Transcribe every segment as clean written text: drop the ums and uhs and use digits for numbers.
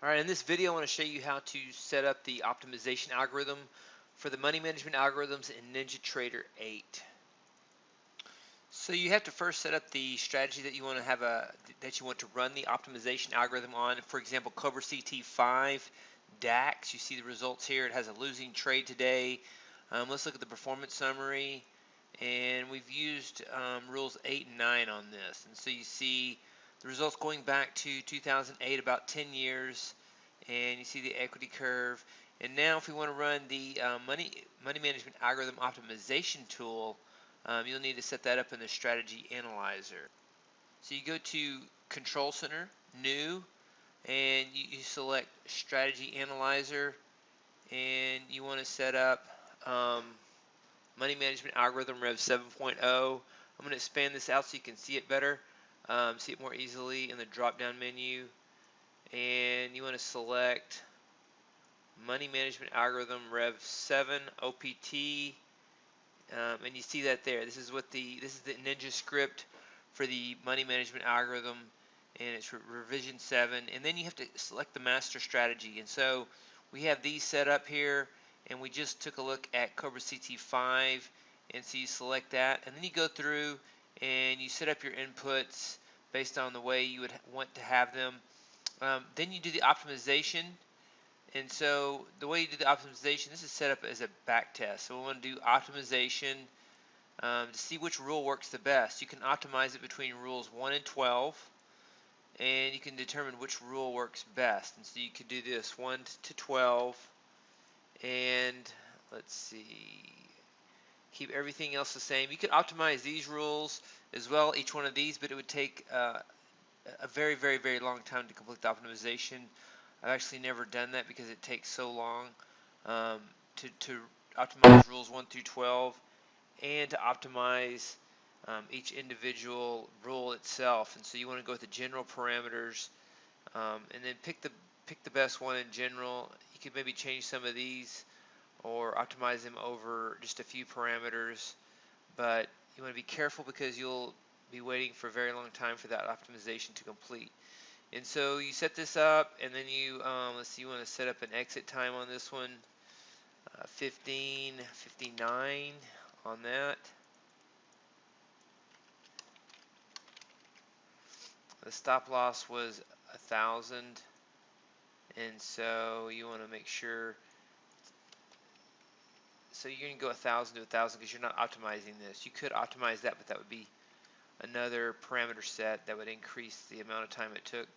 Alright, in this video I want to show you how to set up the optimization algorithm for the money management algorithms in NinjaTrader 8. So you have to first set up the strategy that you want to run the optimization algorithm on. For example, Cobra CT5 DAX. You see the results here. It has a losing trade today. Let's look at the performance summary, and we've used rules 8 and 9 on this. And so you see the results going back to 2008, about 10 years, and you see the equity curve. And now if we want to run the money management algorithm optimization tool, you'll need to set that up in the strategy analyzer. So you go to Control Center, New, and you select Strategy Analyzer, and you want to set up Money Management Algorithm Rev 7.0. I'm going to expand this out so you can see it better, see it more easily in the drop-down menu, and you want to select Money Management Algorithm Rev 7 OPT. And you see that there. This is the Ninja script for the money management algorithm, and it's revision 7. And then you have to select the master strategy. And so we have these set up here, and we just took a look at Cobra CT5, and so you select that, and then you go through and you set up your inputs based on the way you would want to have them. Then you do the optimization. And so the way you do the optimization, this is set up as a back test. So we want to do optimization to see which rule works the best. You can optimize it between rules 1 and 12, and you can determine which rule works best. And so you could do this 1 to 12, and let's see, keep everything else the same. You could optimize these rules as well, each one of these, but it would take a very, very, very long time to complete the optimization. I've actually never done that because it takes so long to optimize rules 1 through 12 and to optimize each individual rule itself. And so you want to go with the general parameters, and then pick the best one in general. You could maybe change some of these or optimize them over just a few parameters, but you want to be careful because you'll be waiting for a very long time for that optimization to complete. And so you set this up, and then you let's see, you want to set up an exit time on this one, 15:59 on that. The stop loss was 1,000, and so you want to make sure. So you're going to go 1,000 to 1,000 because you're not optimizing this. You could optimize that, but that would be another parameter set that would increase the amount of time it took.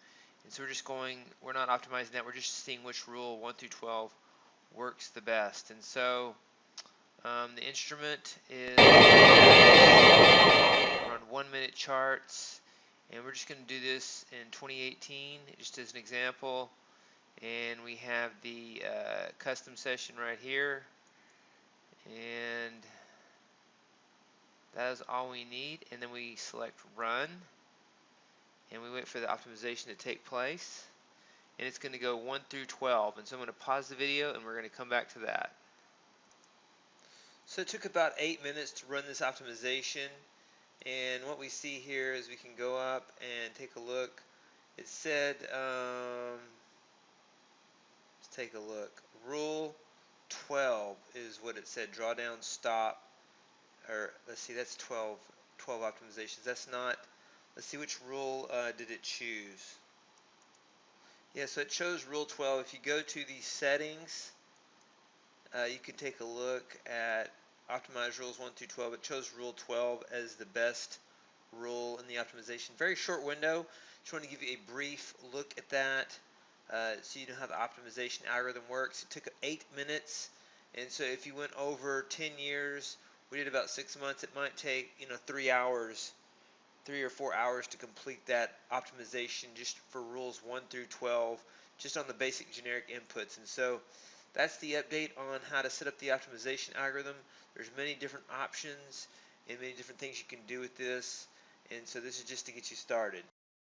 And so we're not optimizing that, we're just seeing which rule 1 through 12 works the best. And so the instrument is on 1 minute charts, and we're just going to do this in 2018 just as an example. And we have the custom session right here, and that is all we need. And then we select run, and we wait for the optimization to take place, and it's going to go 1 through 12. And so I'm going to pause the video, and we're going to come back to that. So it took about 8 minutes to run this optimization, and what we see here is we can go up and take a look. It said, let's take a look, rule 12 is what it said, drawdown stop, or let's see, that's 12 optimizations. That's not, let's see, which rule did it choose? Yeah, so it chose rule 12. If you go to the settings, you can take a look at optimize rules 1 through 12. It chose rule 12 as the best rule in the optimization. Very short window. Just want to give you a brief look at that so you know how the optimization algorithm works. It took 8 minutes, and so if you went over 10 years, we did about 6 months, it might take 3 hours, 3 or 4 hours to complete that optimization just for rules 1 through 12, just on the basic generic inputs. And so that's the update on how to set up the optimization algorithm. There's many different options and many different things you can do with this, and so this is just to get you started.